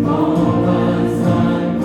험한 산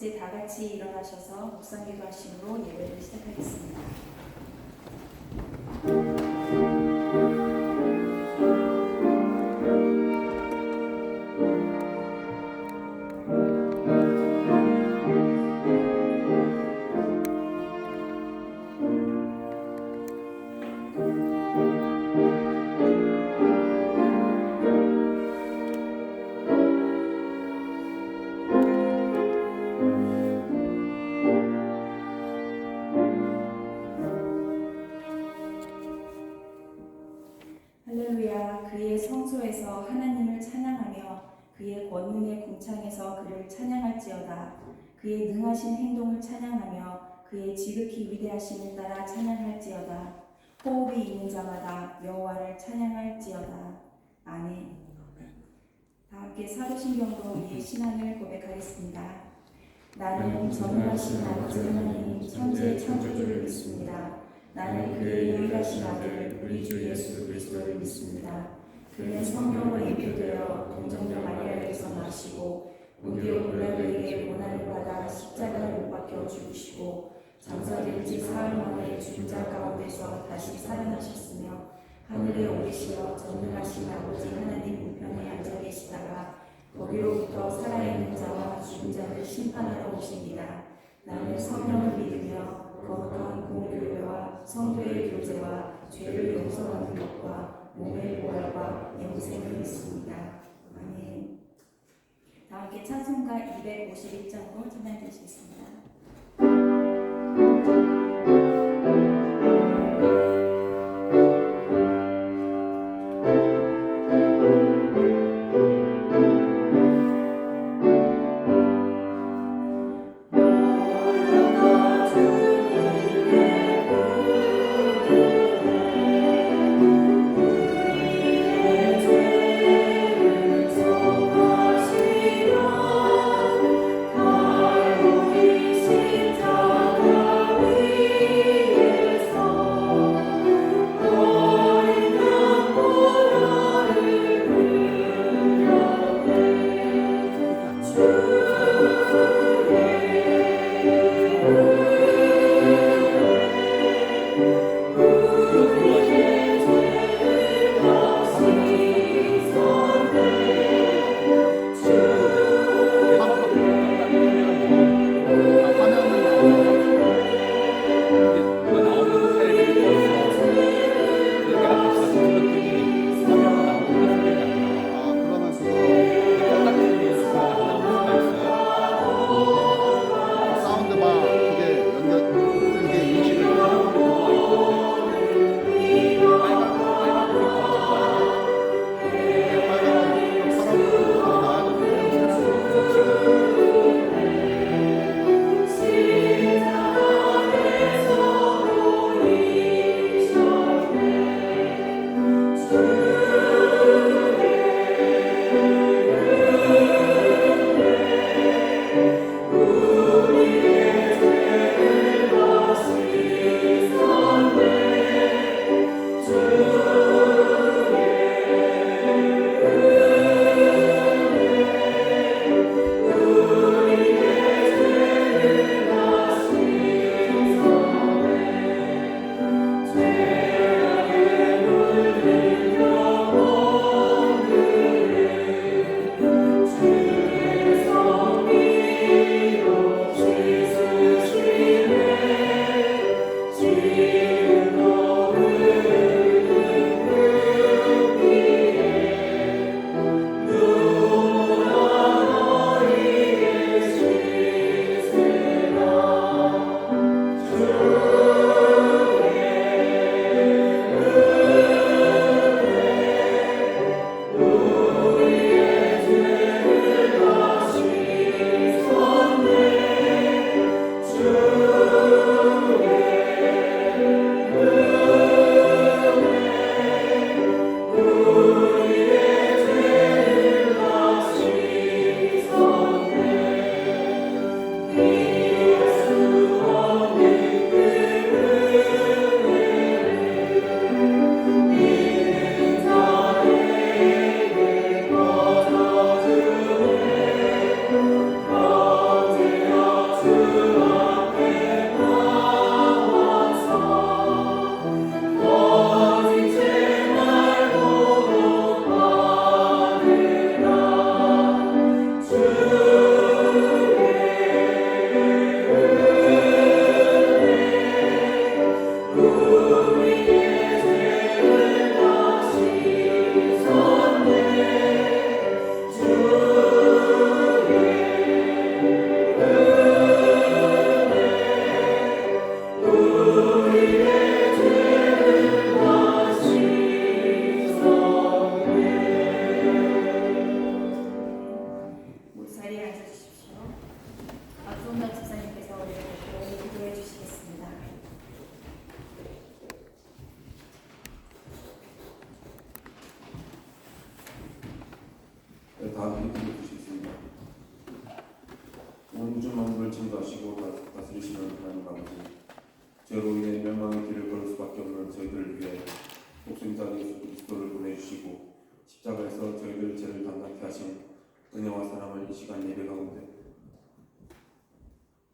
이제 다 같이 일어나셔서 묵상기도 하심으로 예배를 시작하겠습니다. 할렐루야. 그의 성소에서 하나님을 찬양하며 그의 권능의 궁창에서 그를 찬양할지어다. 그의 능하신 행동을 찬양하며 그의 지극히 위대하심을 따라 찬양할지어다. 호흡이 있는 자마다 여호와를 찬양할지어다. 아멘. 다 함께 사도신경으로 우리의 신앙을 고백하겠습니다. 나는 전능하신 아버지 하나님 천지의 창조주를 믿습니다. 나는 그의 유일하신 아들 우리 주 예수 그리스도를 믿습니다. 그는 성령으로 인도되어 동정녀 마리아에게서 나시고 본디오 빌라도에게 고난을 받아 십자가에 못 박혀 죽으시고 장사된 지 사흘 만에 죽은 자 가운데서 다시 살아나셨으며 하늘에 오르시어 전능하신 아버지 하나님 우편에 앉아 계시다가 거기로부터 살아있는 자와 죽은 자를 심판하러 오십니다. 나는 성령을 믿으며 거룩한 공교회와 성도의 교제와 죄를 용서하는 것과 몸의 부활과 영생을 믿습니다. 아멘. 다 함께 찬송가 251장으로 찬양 드리겠습니다. Always 다 함께 기도드리겠습니다. 온 우주 만물을 창조하시고 다스리시는 하나님 아버지, 죄로 인해 멸망의 길을 걸을 수밖에 없는 저희들을 위해 독생자 예수 그리스도를 보내주시고 십자가에서 저희들 죄를 담당케 하신 은혜와 사랑을 이 시간 예배 가운데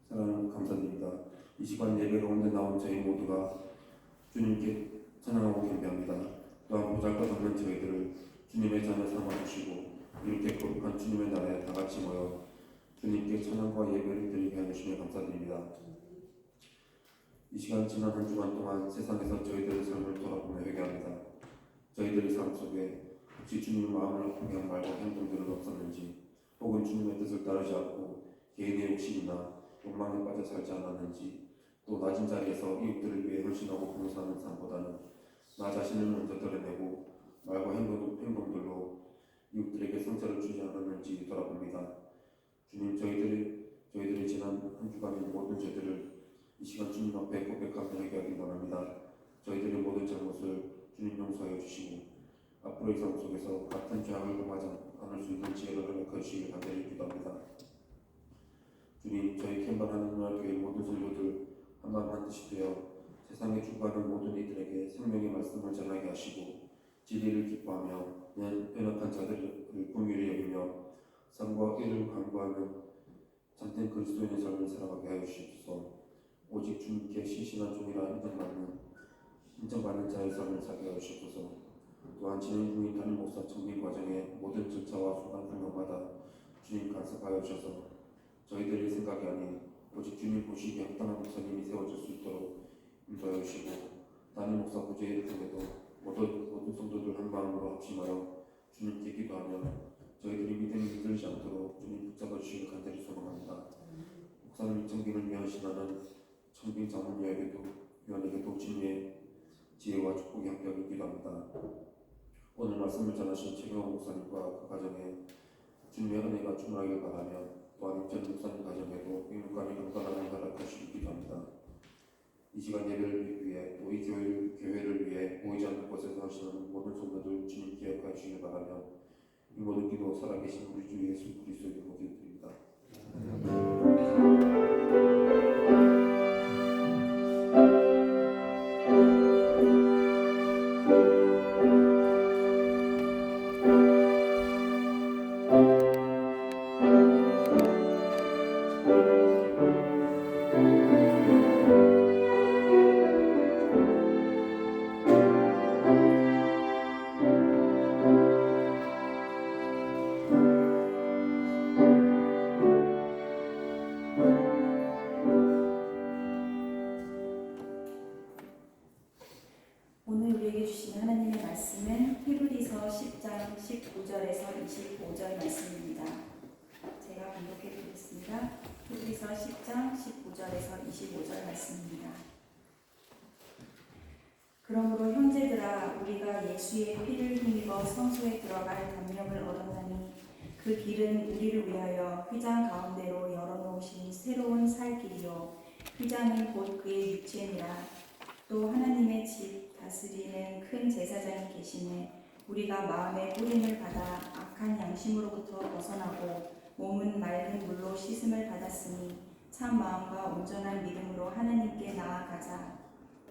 사랑을 감사드립니다. 이 시간 예배 가운데 나온 저희 모두가 주님께 찬양하고 경배합니다. 또한 보잘것없는 저희들을 주님의 자녀 삼아주시고 이렇게 거룩한 주님의 나라에 다 같이 모여 주님께 찬양과 예배를 드리게 하시며 감사드립니다. 이 시간 지난 한 주간 동안 세상에서 저희들의 삶을 돌아보며 회개합니다. 저희들의 삶 속에 혹시 주님 마음을 아프게 한 말과 행동들은 없었는지, 혹은 주님의 뜻을 따르지 않고 개인의 욕심이나 욕망에 빠져 살지 않았는지, 또 낮은 자리에서 이웃들을 위해 헌신하고 봉사하는 삶보다는 나 자신을 먼저 드러내고 말과 행동들로 이웃들에게 상처를 주지 않았는지 돌아봅니다. 주님, 저희들이 지난 한 주간의 모든 죄들을 이 시간 주님 앞에 고백하며 회개하기 원합니다. 저희들의 모든 잘못을 주님 용서하여 주시고 앞으로의 삶 속에서 같은 죄악을 범하지 않을 수 있는 지혜를 허락해 주시길 간절히 기도합니다. 주님, 저희 캔바라는 교회 모든 성도들 한마음 한뜻이 되어 세상에 죽어가는 모든 이들에게 생명의 말씀을 전하게 하시고 진리를 기뻐하며 연약한 자들을 긍휼히 여기며 삶과 의를 강구하는 참된 그리스도인의 삶을 살아가게 하여 주시옵소서. 오직 주님께 신실한 종이라 인정받는 자의 삶을 살게 하여 주시옵소서. 또한 진행 중인 담임 목사 청빙 과정의 모든 절차와 수단 상황마다 주님 간섭하여 주셔서 저희들의 생각이 아닌 오직 주님 보시기에 합당한 목사님이 세워질 수 있도록 인도하여 주시고, 담임 목사 부재를 통해도 모든 성도들 한 마음으로 합심하여 주님께 기도하며 저희들이 믿음이 흔들리지 않도록 주님 붙잡아 주시길 간절히 소망합니다. 목사님 청빙을 위한 신하는 청빙 자문위원에게도 주님의 지혜와 축복이 함께하길 기도합니다. 오늘 말씀을 전하신 최경호 목사님과 그 가정에 주님의 은혜가 충만하길 바라며, 또한 전 목사님 가정에도 행복감이 건강한 허락하시길 기도합니다. 이 시간 예배를 위해 또 이 교회를 위해 모이지 않는 곳에서 하시는 모든 성도들 주님 기억하여 주시길 바라며, 이 모든 기도 살아계신 우리 주 예수 그리스도의 이름으로 기도드립니다. 오늘 우리에게 주신 하나님의 말씀은 히브리서 10장 19절에서 25절 말씀입니다. 제가 반복해 드리겠습니다. 히브리서 10장 19절에서 25절 말씀입니다. 그러므로 형제들아, 우리가 예수의 피를 힘입어 성소에 들어갈 담력을 얻었나니 그 길은 우리를 위하여 휘장 가운데로 열어놓으신 새로운 살 길이요 휘장은 곧 그의 육체니라. 또 하나님의 집 다스리는 큰 제사장이 계시네 우리가 마음의 뿌림을 받아 악한 양심으로부터 벗어나고 몸은 맑은 물로 씻음을 받았으니 참 마음과 온전한 믿음으로 하나님께 나아가자.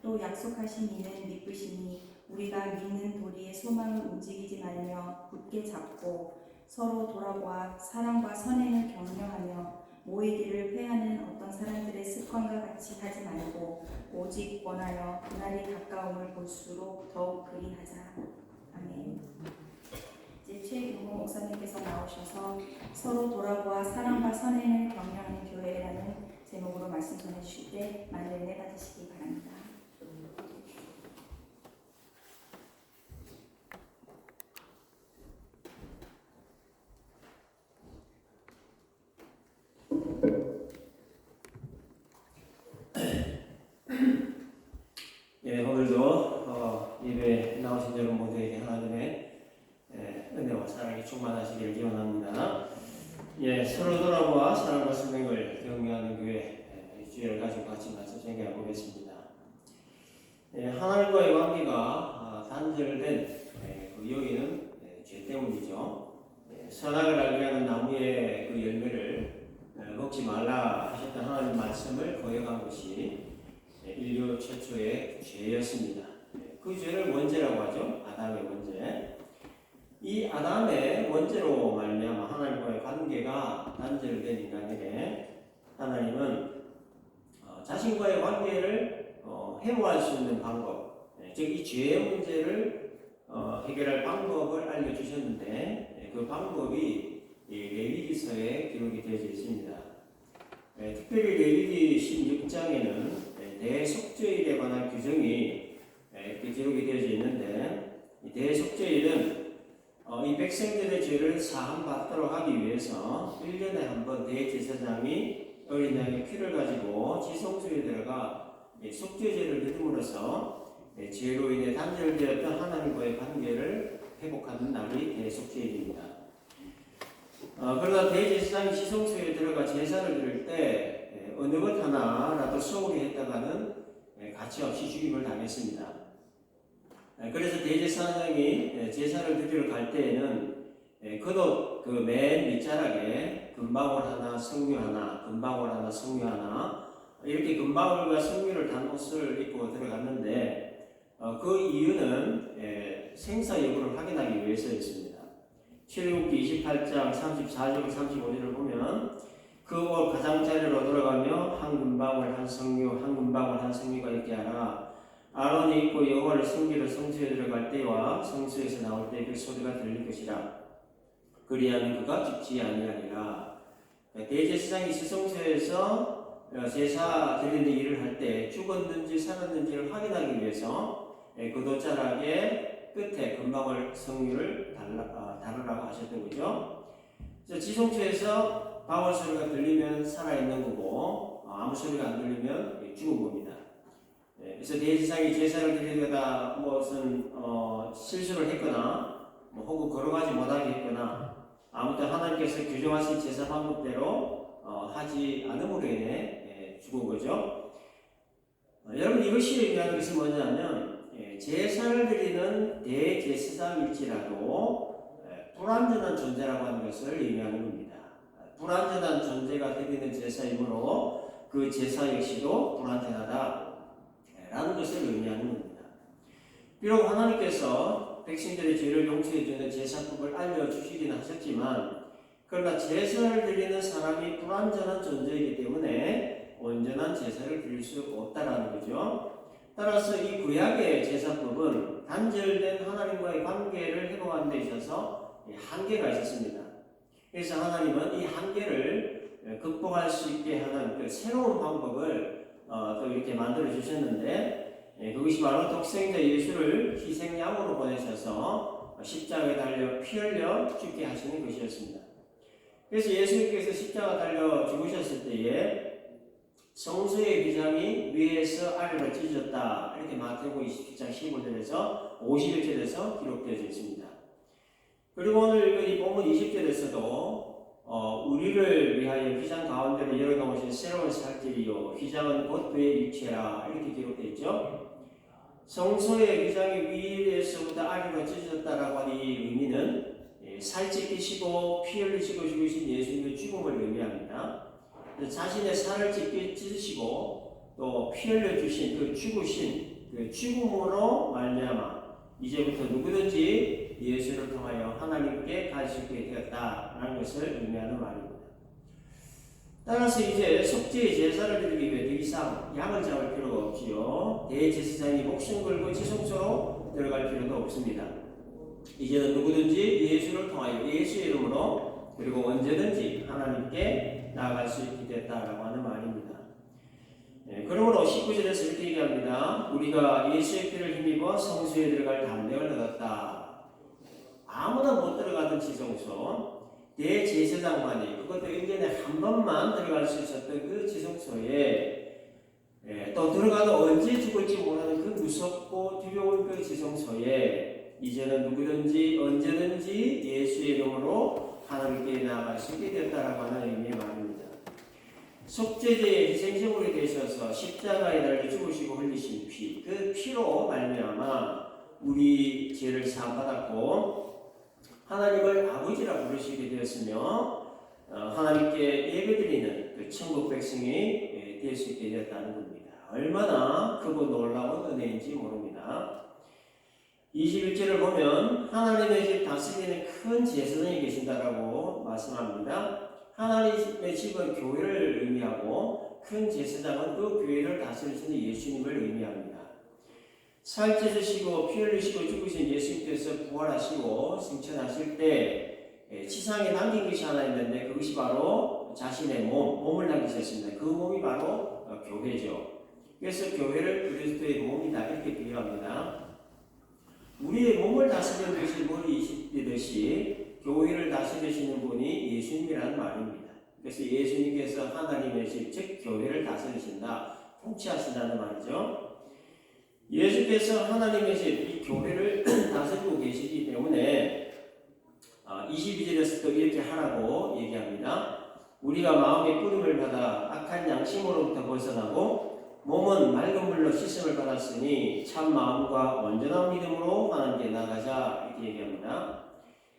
또 약속하신 이는 믿으시니 우리가 믿는 도리의 소망을 움직이지 말며 굳게 잡고 서로 돌아보아 사랑과 선행을 격려하며 모이기를 회하는 어떤 사람들의 습관과 같이 하지 말고 오직 원하여 그날이 가까움을 볼수록 더욱 그리하자. 아멘. 이제 최경호 목사님께서 나오셔서 서로 돌아보아 사랑과 선행을 격려하는 교회라는 제목으로 말씀 전해주실 때 많은 은혜 받으시기 바랍니다. 예, 오늘도 예배에 나오신 여러분 모두에게 하나님의 은혜와 사랑이 충만하시기를 기원합니다. 예, 서로 돌아보아 사랑과 선행을 격려하는 교회 주의를 가지고 같이 말씀 전개해 보겠습니다. 예, 하나님과의 관계가 단절된 그 요인은 죄 때문이죠. 선악을 알게 하는 나무의 그 열매를 먹지 말라 하셨던 하나님 말씀을 거역한 것이 인류 최초의 죄였습니다. 그 죄를 원죄라고 하죠. 아담의 원죄. 이 아담의 원죄로 말미암아 하나님과의 관계가 단절된 인간에게 하나님은 자신과의 관계를 해소할 수 있는 방법, 즉 이 죄의 문제를 해결할 방법을 알려주셨는데 그 방법이 레위기서에 기록이 되어 있습니다. 특별히 레위기 16장에는 대속죄일에 관한 규정이 이렇게 기록이 되어 있는데 이 대속죄일은 이 백성들의 죄를 사함받도록 하기 위해서 1년에 한 번 대제사장이 어린 양의 피를 가지고 지성소에 들어가 속죄제를 드림으로써 죄로 인해 단절되었던 하나님과의 관계를 회복하는 날이 대속죄일입니다. 그러나 대제사장이 지성소에 들어가 제사를 드릴 때 어느 것 하나라도 소홀히 했다가는 가치없이 죽임을 당했습니다. 그래서 대제사장이 제사를 드리러 갈 때에는 겉옷 그 맨 밑자락에 금방울 하나, 성류 하나, 금방울 하나, 성류 하나 이렇게 금방울과 성류를 단 옷을 입고 들어갔는데 그 이유는 생사 여부를 확인하기 위해서였습니다. 출애굽기 28장 34절 35절을 보면 그 옷 가장자리로 들어가며 한 금방울 한 성류, 한 금방울 한 성류가 있게 하라. 아론이 입고 여호와를 섬기러 성소에 들어갈 때와 성소에서 나올 때 그 소리가 들릴 것이라. 그리하면 그가 죽지 아니하리라. 대제사장이 지성소에서 제사 드리는 일을 할 때 죽었는지 살았는지를 확인하기 위해서 그 돛자락의 끝에 금방울 성류를 다루라고 하셨던 거죠. 지성소에서 방울 소리가 들리면 살아있는 거고 아무 소리가 안 들리면 죽은 겁니다. 그래서 대제사장이 제사를 드리려다 무슨 실수를 했거나 혹은 걸어가지 못하게 했거나 아무튼 하나님께서 규정하신 제사 방법대로 하지 않음으로 인해 죽은 거죠. 여러분 이것이 의미하는 것은 뭐냐면 제사를 드리는 대제사장일지라도 불완전한 존재라고 하는 것을 의미하는 겁니다. 불완전한 존재가 드리는 제사이므로 그 제사 역시도 불완전하다 라는 것을 의미하는 겁니다. 비록 하나님께서 백성들의 죄를 용서해주는 제사법을 알려주시긴 하셨지만 그러나 제사를 드리는 사람이 불완전한 존재이기 때문에 온전한 제사를 드릴 수 없다라는 거죠. 따라서 이 구약의 제사법은 단절된 하나님과의 관계를 회복하는 데 있어서 한계가 있었습니다. 그래서 하나님은 이 한계를 극복할 수 있게 하는 그 새로운 방법을 또 이렇게 만들어 주셨는데 그것이 바로 독생자 예수를 희생양으로 보내셔서 십자가에 달려 피 흘려 죽게 하시는 것이었습니다. 그래서 예수님께서 십자가 달려 죽으셨을 때에 성소의 비장이 위에서 아래로 찢어졌다 이렇게 마태복음 27장 15절에서 51절에서 기록되어 있습니다. 그리고 오늘 이 본문 20절에서도 우리를 위하여 휘장 가운데로 열어놓으신 새로운 살길이요 휘장은 곧 그의 육체라 이렇게 기록되어 있죠. 성소의 휘장이 위에서부터 아래로 찢어졌다라고 하는 이 의미는 살 찢기시고 피 흘리시고 죽으신 예수님의 죽음을 의미합니다. 자신의 살을 찢으시고 또 피 흘려주신 그 죽으신 그 죽음으로 말미암아 이제부터 누구든지 예수를 통하여 하나님께 갈 수 있게 되었다라는 것을 의미하는 말입니다. 따라서 이제 속죄의 제사를 드리기 위해 더 이상 양을 잡을 필요가 없지요. 대제사장이 목숨 걸고 지성소로 들어갈 필요도 없습니다. 이제는 누구든지 예수를 통하여 예수의 이름으로 그리고 언제든지 하나님께 나아갈 수 있게 됐다라고 하는 말입니다. 그러므로 19절에서 이렇게 얘기합니다. 우리가 예수의 피를 힘입어 성소에 들어갈 담력을 얻었다. 아무나 못 들어가던 지성소, 대제사장만이 그것도 1년에 한 번만 들어갈 수 있었던 그 지성소에 또 들어가도 언제 죽을지 모르는 그 무섭고 두려운 그 지성소에 이제는 누구든지 언제든지 예수의 이름으로 하나님께 나아갈 수 있게 됐다라고 하는 의미의 말입니다. 속죄제의 희생제물이 되셔서 십자가에 달려 죽으시고 흘리신 피, 그 피로 말미암아 우리 죄를 사함받았고 하나님을 아버지라 부르시게 되었으며 하나님께 예배드리는 그 천국 백성이 될 수 있게 되었다는 겁니다. 얼마나 크고 놀라운 은혜인지 모릅니다. 21절을 보면 하나님의 집 다스리는 큰 제사장이 계신다라고 말씀합니다. 하나님의 집은 교회를 의미하고 큰 제사장은 그 교회를 다스리시는 예수님을 의미합니다. 살 찢으시고 피 흘리시고 죽으신 예수님께서 부활하시고 승천하실 때 지상에 남긴 것이 하나 있는데 그것이 바로 자신의 몸을 남기셨습니다. 그 몸이 바로 교회죠. 그래서 교회를 그리스도의 몸이다 이렇게 비유합니다. 우리의 몸을 다스리는 것이 머리이시듯이 교회를 다스리시는 분이 예수님이라는 말입니다. 그래서 예수님께서 하나님의 집, 즉 교회를 다스리신다, 통치하신다는 말이죠. 예수께서 하나님의 집, 이 교회를 다스리고 계시기 때문에 22절에서 또 이렇게 하라고 얘기합니다. 우리가 마음의 뿌림을 받아 악한 양심으로부터 벗어나고 몸은 맑은 물로 씻음을 받았으니 참 마음과 온전한 믿음으로 하나님께 나가자 이렇게 얘기합니다.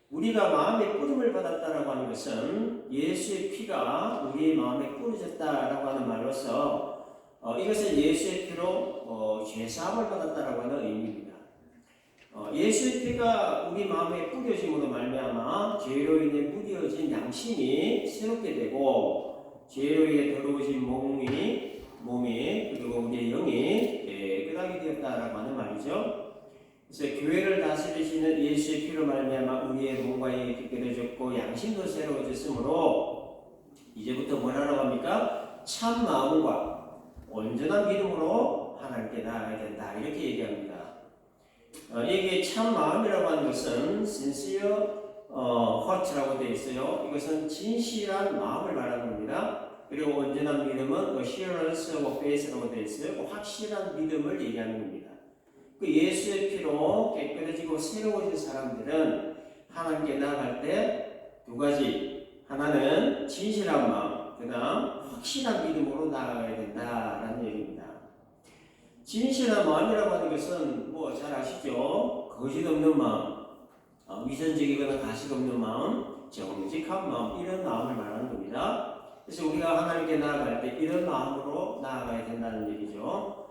우리가 마음의 뿌림을 받았다라고 하는 것은 예수의 피가 우리의 마음에 뿌려졌다라고 하는 말로서 이것은 예수의 피로 죄사함을 받았다라고 하는 의미입니다. 예수의 피가 우리 마음에 뿌려짐으로 말미암아 죄로 인해 무뎌진 양심이 새롭게 되고 죄로 인해 더러워진 몸이 그리고 우리의 영이 깨끗하게 되었다라고 하는 말이죠. 그래서 교회를 다스리시는 예수의 피로 말미암아 우리의 몸과 영이 깨끗해졌고 양심도 새로워졌으므로 이제부터 뭐라고 합니까? 참 마음과 온전한 믿음으로 하나님께 나아가야 된다 이렇게 얘기합니다. 이게 참 마음이라고 하는 것은 sincere heart라고 되어 있어요. 이것은 진실한 마음을 말하는 겁니다. 그리고 온전한 믿음은 assurance of faith라고 되어 있어요. 확실한 믿음을 얘기하는 겁니다. 그 예수의 피로 깨끗해지고 새로워진 사람들은 하나님께 나아갈 때 두 가지, 하나는 진실한 마음, 그 다음 확실한 믿음으로 나아가야 된다라는 얘기입니다. 진실한 마음이라고 하는 것은 뭐 잘 아시죠? 거짓 없는 마음, 위선적이거나 가식 없는 마음, 정직한 마음, 이런 마음을 말하는 겁니다. 그래서 우리가 하나님께 나아갈 때 이런 마음으로 나아가야 된다는 얘기죠.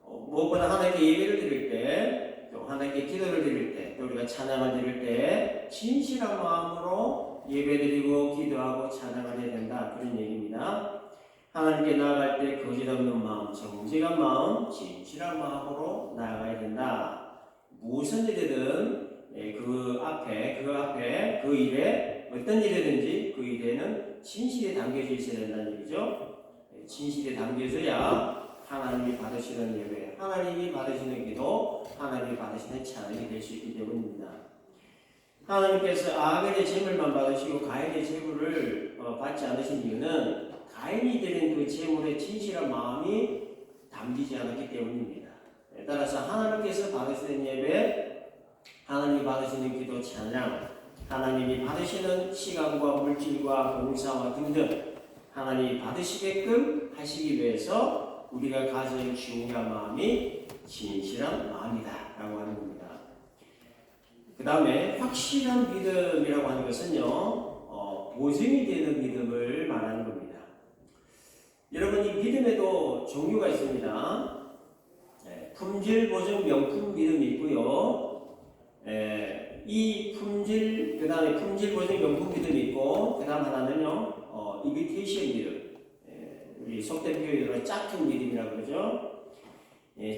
무엇보다 하나님께 예배를 드릴 때, 또 하나님께 기도를 드릴 때, 또 우리가 찬양을 드릴 때 진실한 마음으로 예배드리고 기도하고 찬양을 해야 된다 그런 얘기입니다. 하나님께 나아갈 때 거짓 없는 마음, 정직한 마음, 진실한 마음으로 나아가야 된다. 무슨 일이든 그 앞에 그 일에 어떤 일이든지 그 일에는 진실이 담겨져 있어야 된다는 얘기죠. 진실이 담겨져야 하나님이 받으시는 예배, 하나님이 받으시는 기도, 하나님이 받으시는 찬양이 될 수 있기 때문입니다. 하나님께서 아벨의 제물만 받으시고 가인의 제물을 받지 않으신 이유는 가인이 드린 그 제물의 진실한 마음이 담기지 않았기 때문입니다. 따라서 하나님께서 받으시는 예배, 하나님이 받으시는 기도, 찬양, 하나님이 받으시는 시간과 물질과 봉사와 등등 하나님이 받으시게끔 하시기 위해서 우리가 가진 중요한 마음이 진실한 마음이다 라고 하는 겁니다. 그 다음에 확실한 믿음이라고 하는 것은요, 보증이 되는 믿음을 말하는 겁니다. 여러분, 이 믿음에도 종류가 있습니다. 품질 보증 명품 믿음이 있고요. 이 품질, 그 다음에 품질 보증 명품 믿음이 있고, 그 다음 하나는요, 이미테이션 믿음. 우리 속된 표현으로 짝퉁 믿음이라고 그러죠.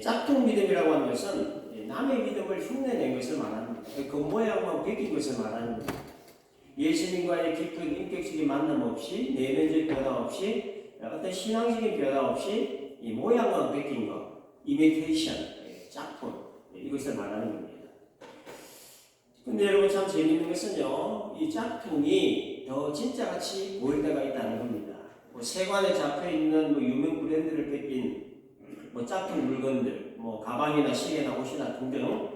짝퉁 믿음이라고 하는 것은 남의 믿음을 흉내낸 것을 말합니다. 그 모양만 베낀 것을 말하는 겁니다. 예수님과의 깊은 인격적인 만남 없이, 내면적 변화 없이, 어떤 신앙적인 변화 없이 이 모양만 베낀 것, 이미테이션, 짝퉁, 이것을 말하는 겁니다. 근데 여러분 참 재미있는 것은요, 이 짝퉁이 더 진짜같이 보일 때가 있다는 겁니다. 세관에 잡혀있는 유명 브랜드를 뺏긴 짝퉁 물건들, 가방이나 시계나 옷이나 등등,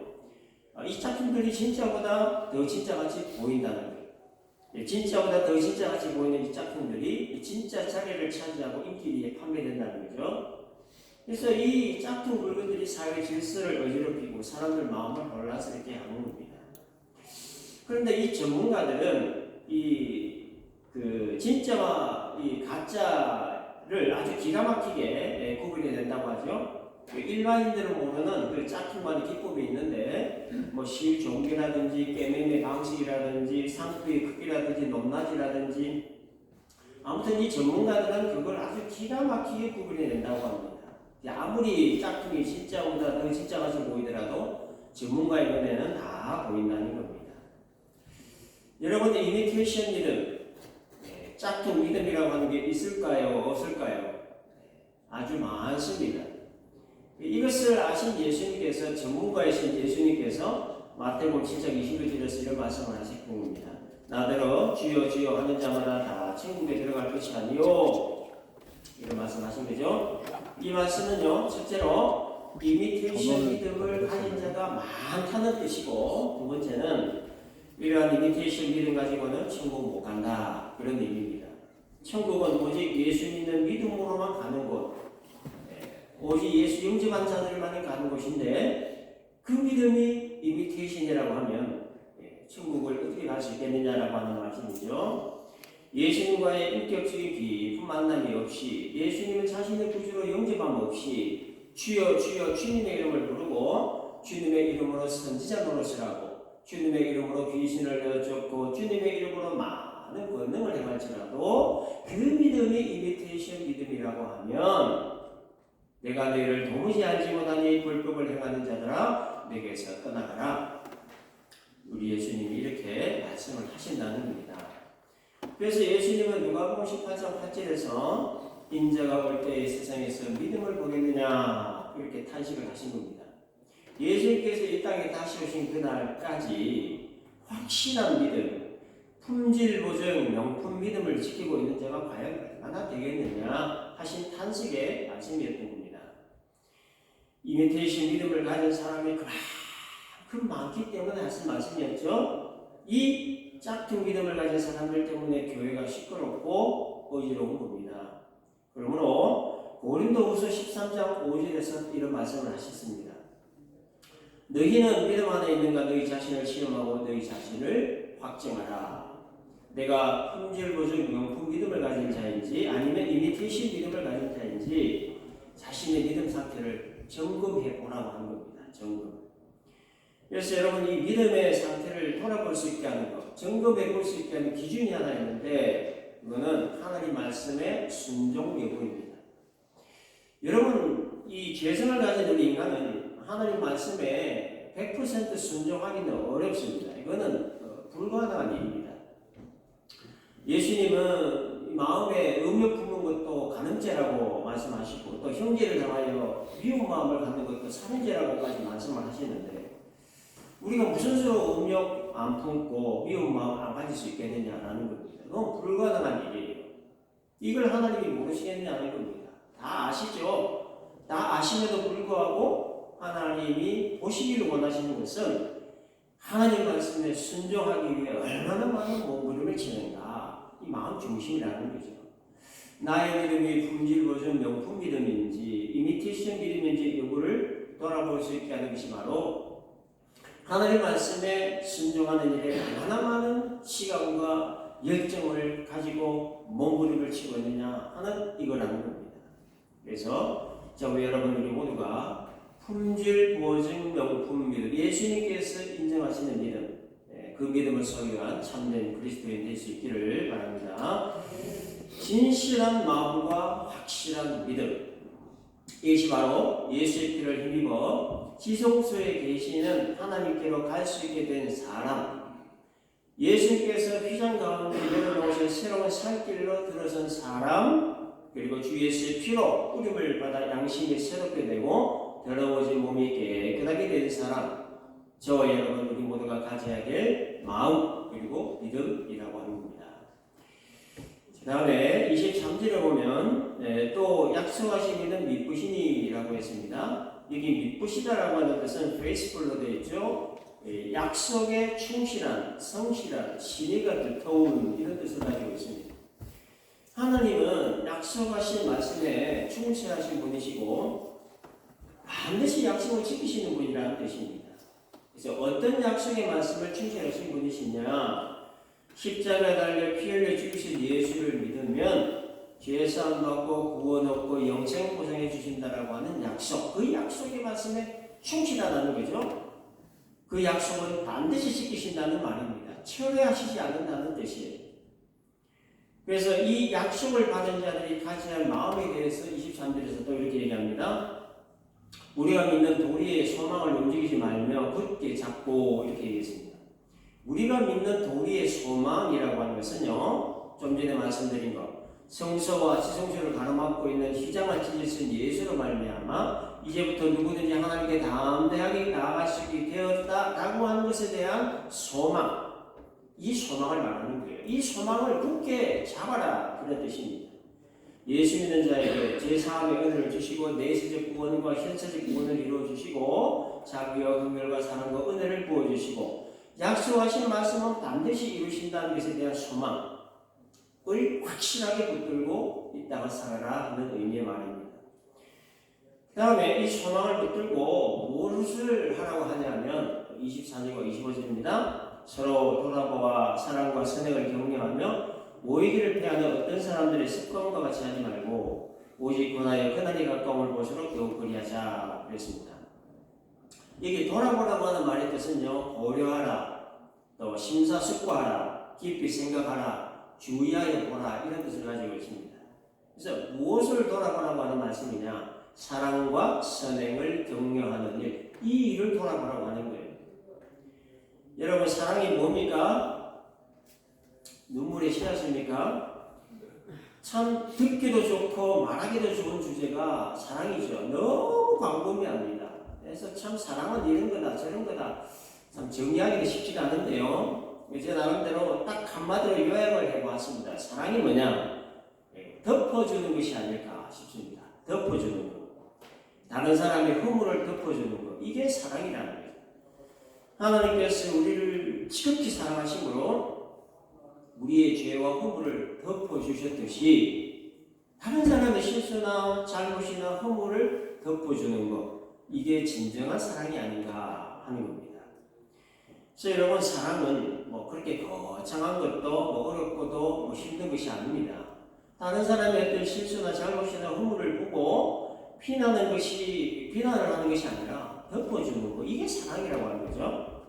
이 짝퉁들이 진짜보다 더 진짜같이 보인다는 거예요. 진짜보다 더 진짜같이 보이는 이 짝퉁들이 진짜 자리를 차지하고 인기리에 판매된다는 거죠. 그래서 이 짝퉁 물건들이 사회 질서를 어지럽히고 사람들 마음을 혼란스럽게 하는 겁니다. 그런데 이 전문가들은 그 진짜와 이 가짜를 아주 기가 막히게 구분해낸다고 하죠. 그 일반인들은 모르는 그 짝퉁만의 기법이 있는데 뭐 실 종기라든지 깨매매 방식이라든지 상투의 크기라든지 높낮이라든지 아무튼 이 전문가들은 그걸 아주 기가 막히게 구분해낸다고 합니다. 아무리 짝퉁이 진짜보다 더 진짜같이 보이더라도 전문가의 눈에는 다 보인다는 겁니다. 여러분, 이미테이션 믿음, 짝퉁 믿음이라고 하는 게 있을까요? 없을까요? 아주 많습니다. 이것을 아신 예수님께서, 전문가이신 예수님께서 마태복음 7장 20절에서 이런 말씀을 하실 겁니다. 나더러 주여 주여 하는 자마다 다 천국에 들어갈 것이 아니요, 이런 말씀하신 거죠. 이 말씀은요, 첫째로 이미테이션 믿음을 가진 자가 많다는 뜻이고, 두 번째는 이러한 이미테이션 믿음 가지고는 천국 못 간다, 그런 의미입니다. 천국은 오직 예수 믿는 믿음으로만 가는 곳, 오직 예수 영접한 자들만이 가는 곳인데, 그 믿음이 이미테이션이라고 하면 천국을 어떻게 갈 수 있겠느냐라고 하는 말씀이죠. 예수님과의 인격적인 깊은 만남이 없이, 예수님은 자신의 구주로 영접함 없이 주여 주여 주님의 이름을 부르고 주님의 이름으로 선지자 노릇을 하고 주님의 이름으로 귀신을 내쫓고 주님의 이름으로 많은 권능을 행할지라도 그 믿음이 이미테이션 믿음이라고 하면, 내가 너희를 도무지 알지 못하니 불법을 행하는 자들아 내게서 떠나가라, 우리 예수님이 이렇게 말씀을 하신다는 겁니다. 그래서 예수님은 누가복음 18장 8절에서 인자가 올 때에 세상에서 믿음을 보겠느냐 이렇게 탄식을 하신 겁니다. 예수님께서 이 땅에 다시 오신 그날까지 확실한 믿음, 품질 보증 명품 믿음을 지키고 있는 자가 과연 얼마나 되겠느냐 하신 탄식의 말씀이었던 겁니다. 이미테이션 믿음을 가진 사람이 그만큼 많기 때문에 하신 말씀이었죠. 이 짝퉁 믿음을 가진 사람들 때문에 교회가 시끄럽고 어지러운 겁니다. 그러므로 고린도후서 13장 5절에서 이런 말씀을 하셨습니다. 너희는 믿음 안에 있는가 너희 자신을 시험하고 너희 자신을 확증하라. 내가 품질 보증 명품 믿음을 가진 자인지 아니면 이미테이션 믿음을 가진 자인지 자신의 믿음 상태를 점검해 보라고 하는 겁니다. 점검. 그래서 여러분, 이 믿음의 상태를 돌아볼 수 있게 하는 것, 점검해 볼 수 있게 하는 기준이 하나 있는데, 이거는 하나님 말씀의 순종 여부입니다. 여러분, 이 죄성을 가진 우리 인간은 하나님 말씀에 100% 순종하기는 어렵습니다. 이거는 불가능한 일입니다. 예수님은 마음에 음욕 품는 것도 간음죄라고 말씀하시고, 또 형제를 향하여 미운 마음을 갖는 것도 살인죄라고까지 말씀을 하시는데, 우리가 무슨 수로 음욕 안 품고 미운 마음 안 가질 수 있겠느냐라는 겁니다. 그건 불가능한 일이에요. 이걸 하나님이 모르시겠냐는 겁니다. 다 아시죠? 다 아심에도 불구하고 하나님이 보시기를 원하시는 것은 하나님 말씀에 순종하기 위해 얼마나 많은 몸부림을 치는가, 이 마음 중심이라는 거죠. 나의 믿음이 품질 보증 명품 믿음인지 이미테이션 믿음인지 여부를 돌아볼 수 있게 하는 것이 바로 하나님 말씀에 순종하는 일에 얼마나 많은 시간과 열정을 가지고 몸부림을 치고 있느냐 하는 이거라는 겁니다. 그래서 저와 여러분, 우리 모두가 품질 보증 명품 믿음, 예수님께서 인정하시는 믿음, 그 믿음을 소유한 참된 그리스도인 될 수 있기를 바랍니다. 진실한 마음과 확실한 믿음, 이것이 바로 예수의 피를 힘입어 지성소에 계시는 하나님께로 갈 수 있게 된 사람, 예수님께서 휘장 가운데 열어놓으신 새로운 살길로 들어선 사람, 그리고 주 예수의 피로 뿌림을 받아 양심이 새롭게 되고 더러워진 몸이 깨끗하게 된 사람, 저와 여러분 우리 모두가 가져야 될 마음 그리고 믿음이라고 하는 겁니다. 그 다음에 23절에 보면 또 약속하신 이는 믿으시니라고 했습니다. 여기 믿으시다라고 하는 것은 페이스풀로 되어 있죠. 약속에 충실한, 성실한, 신의가 두터운 이런 뜻을 가지고 있습니다. 하나님은 약속하신 말씀에 충실하신 분이시고 반드시 약속을 지키시는 분이라는 뜻입니다. 그래서 어떤 약속의 말씀을 충실하신 분이시냐? 십자가에 달려 피 흘려 죽으신 예수를 믿으면 죄사함 받고 구원 얻고 영생 보장해 주신다라고 하는 약속, 그 약속의 말씀에 충실하다는 거죠. 그 약속은 반드시 지키신다는 말입니다. 철회하시지 않는다는 뜻이에요. 그래서 이 약속을 받은 자들이 가져야 할 마음에 대해서 23절에서 또 이렇게 얘기합니다. 우리가 믿는 도리의 소망을 움직이지 말며 굳게 잡고 이렇게 얘기했습니다. 우리가 믿는 도리의 소망이라고 하는 것은요, 좀 전에 말씀드린 것, 성소와 지성소를 가로막고 있는 휘장을 찢으신 예수로 말미암아 이제부터 누구든지 하나님께 담대하게 나아갈 수 있게 되었다라고 하는 것에 대한 소망, 이 소망을 말하는 거예요. 이 소망을 굳게 잡아라, 그런 뜻입니다. 예수 믿는 자에게 제4의 은혜를 주시고 내세적 구원과 현세적 구원을 이루어 주시고 자비와 긍휼과 사랑과 은혜를 부어 주시고 약속하신 말씀은 반드시 이루신다는 것에 대한 소망을 확실하게 붙들고 이 땅을 살아라 하는 의미의 말입니다. 그 다음에 이 소망을 붙들고 무엇을 하라고 하냐면 24절과 25절입니다. 서로 돌아보아 사랑과 선행을 격려하며 모이기를 피하는 어떤 사람들의 습관과 같이 하지 말고 오직 권하여 그날이 가까움을 보수록 더욱 그리하자 그랬습니다. 여기 돌아보라고 하는 말의 뜻은요, 고려하라, 또 심사숙고하라, 깊이 생각하라, 주의하여 보라, 이런 뜻을 가지고 있습니다. 그래서 무엇을 돌아보라고 하는 말씀이냐? 사랑과 선행을 격려하는 일, 이 일을 돌아보라고 하는 거예요. 여러분, 사랑이 뭡니까? 눈물의 씨앗입니까? 참 듣기도 좋고 말하기도 좋은 주제가 사랑이죠. 너무 광범위합니다. 그래서 참 사랑은 이런 거다 저런 거다 참 정리하기가 쉽지가 않은데요. 제 나름대로 딱 한마디로 요약을 해보았습니다. 사랑이 뭐냐? 덮어주는 것이 아닐까 싶습니다. 덮어주는 것. 다른 사람의 허물을 덮어주는 것. 이게 사랑이라는 거예요. 하나님께서 우리를 지극히 사랑하심으로 우리의 죄와 허물을 덮어주셨듯이 다른 사람의 실수나 잘못이나 허물을 덮어주는 것, 이게 진정한 사랑이 아닌가 하는 겁니다. 그래서 여러분, 사랑은 뭐 그렇게 거창한 것도 뭐 어렵고도 뭐 힘든 것이 아닙니다. 다른 사람의 어떤 실수나 잘못이나 허물을 보고 비난을 하는 것이 아니라 덮어주는 것, 이게 사랑이라고 하는 거죠.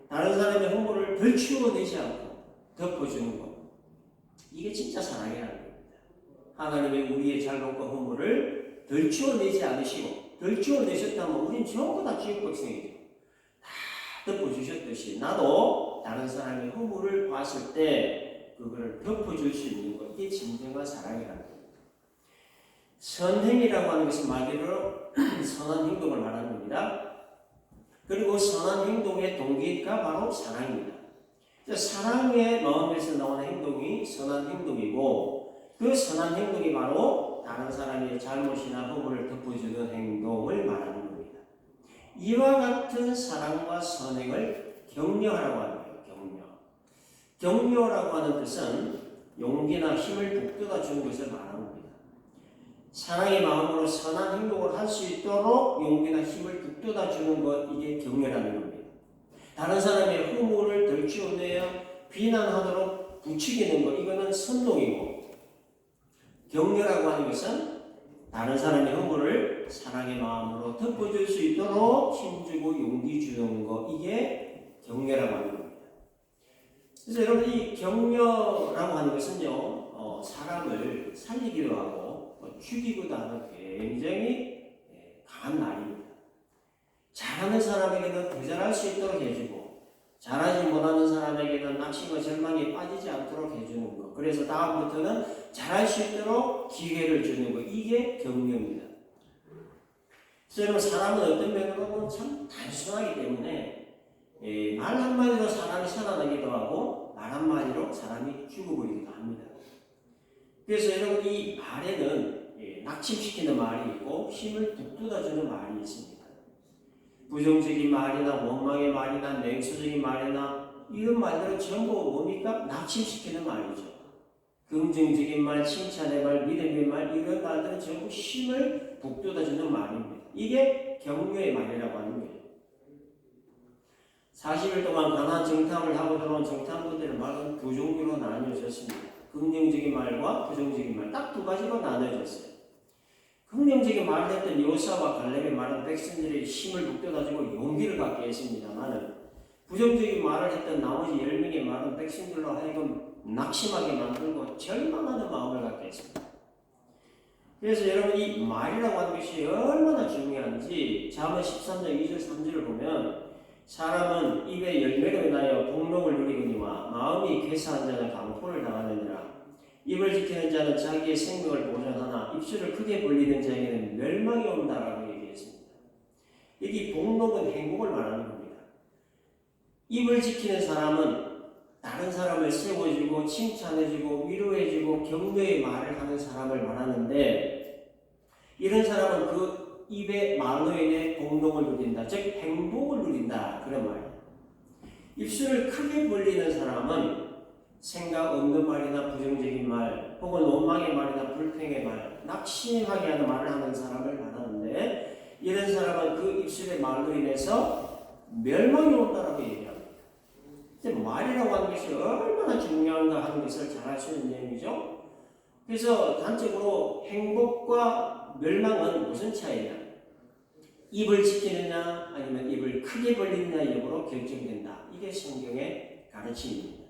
다른 사람의 허물을 덜치워내지 않고 덮어주는 것, 이게 진짜 사랑이라는 겁니다. 하나님의 우리의 잘못과 허물을 덜치워내지 않으시고 덜치워내셨다면 우린 전부 다 지옥 백성이죠. 다 덮어주셨듯이 나도 다른 사람의 허물을 봤을 때 그거를 덮어줄 수 있는 것, 이게 진정한 사랑이라는 겁니다. 선행이라고 하는 것은 말 그대로 선한 행동을 말하는 겁니다. 그리고 선한 행동의 동기가 바로 사랑입니다. 사랑의 마음에서 나오는 행동이 선한 행동이고 그 선한 행동이 바로 다른 사람의 잘못이나 허물을 덮어주는 행동을 말하는 겁니다. 이와 같은 사랑과 선행을 격려하라고 하는 거예요. 격려라고 하는 뜻은 용기나 힘을 북돋아 주는 것을 말하는 겁니다. 사랑의 마음으로 선한 행동을 할 수 있도록 용기나 힘을 북돋아 주는 것, 이게 격려라는 겁니다. 다른 사람의 허물을 덜치워내어 비난하도록 부추기는 것, 이거는 선동이고, 격려라고 하는 것은 다른 사람의 허물을 사랑의 마음으로 덮어줄 수 있도록 힘주고 용기 주는 것, 이게 격려라고 하는 겁니다. 그래서 여러분, 이 격려라고 하는 것은요, 사람을 살리기도 하고 죽이기도 하는 굉장히 강한 말입니다. 잘하는 사람에게는 더 잘할 수 있도록 해주고 잘하지 못하는 사람에게는 낙심과 절망에 빠지지 않도록 해주는 것, 그래서 다음부터는 잘할 수 있도록 기회를 주는 것, 이게 격려입니다. 그래서 여러분, 사람은 어떤 면으로 보면 참 단순하기 때문에 말 한마디로 사람이 살아나기도 하고 말 한마디로 사람이 죽어버리기도 합니다. 그래서 여러분, 이 말에는 낙심시키는 말이 있고 힘을 북돋아주는 말이 있습니다. 부정적인 말이나 원망의 말이나 냉소적인 말이나 이런 말들은 전부 뭡니까? 낙심시키는 말이죠. 긍정적인 말, 칭찬의 말, 믿음의 말, 이런 말들은 전부 힘을 북돋아주는 말입니다. 이게 격려의 말이라고 하는 거예요. 40일 동안 가나안 정탐을 하고 들어온 정탐꾼들의 말은 두 종류로 나뉘어졌습니다. 긍정적인 말과 부정적인 말, 딱 두 가지로 나눠졌어요. 긍정적인 말을 했던 요사와 갈렙의 말은 백성들의 힘을 북돋아주고 용기를 갖게 했습니다만, 부정적인 말을 했던 나머지 10명의 말은 백성들로 하여금 낙심하게 만들고 절망하는 마음을 갖게 했습니다. 그래서 여러분, 이 말이라고 하는 것이 얼마나 중요한지 잠언 13장 2절 3절을 보면, 사람은 입의 열매로 인하여 복록을 누리거니와 마음이 괴사한 자는 강포를 당하느니라. 입을 지키는 자는 자기의 생명을 보존하나 입술을 크게 벌리는 자에게는 멸망이 온다라고 얘기했습니다. 여기 복록은 행복을 말하는 겁니다. 입을 지키는 사람은 다른 사람을 세워주고 칭찬해주고 위로해주고 격려의 말을 하는 사람을 말하는데, 이런 사람은 그 입의 말로 인해 복록을 누린다, 즉 행복을 누린다, 그런 말이에요. 입술을 크게 벌리는 사람은 생각 없는 말이나 부정적인 말, 혹은 원망의 말이나 불평의 말, 낙심하게 하는 말을 하는 사람을 말하는데, 이런 사람은 그 입술의 말로 인해서 멸망이 온다라고 얘기합니다. 말이라고 하는 것이 얼마나 중요한가 하는 것을 잘 알 수 있는 내용이죠. 그래서 단적으로 행복과 멸망은 무슨 차이냐? 입을 지키느냐 아니면 입을 크게 벌리느냐 여부로 결정된다. 이게 성경의 가르침입니다.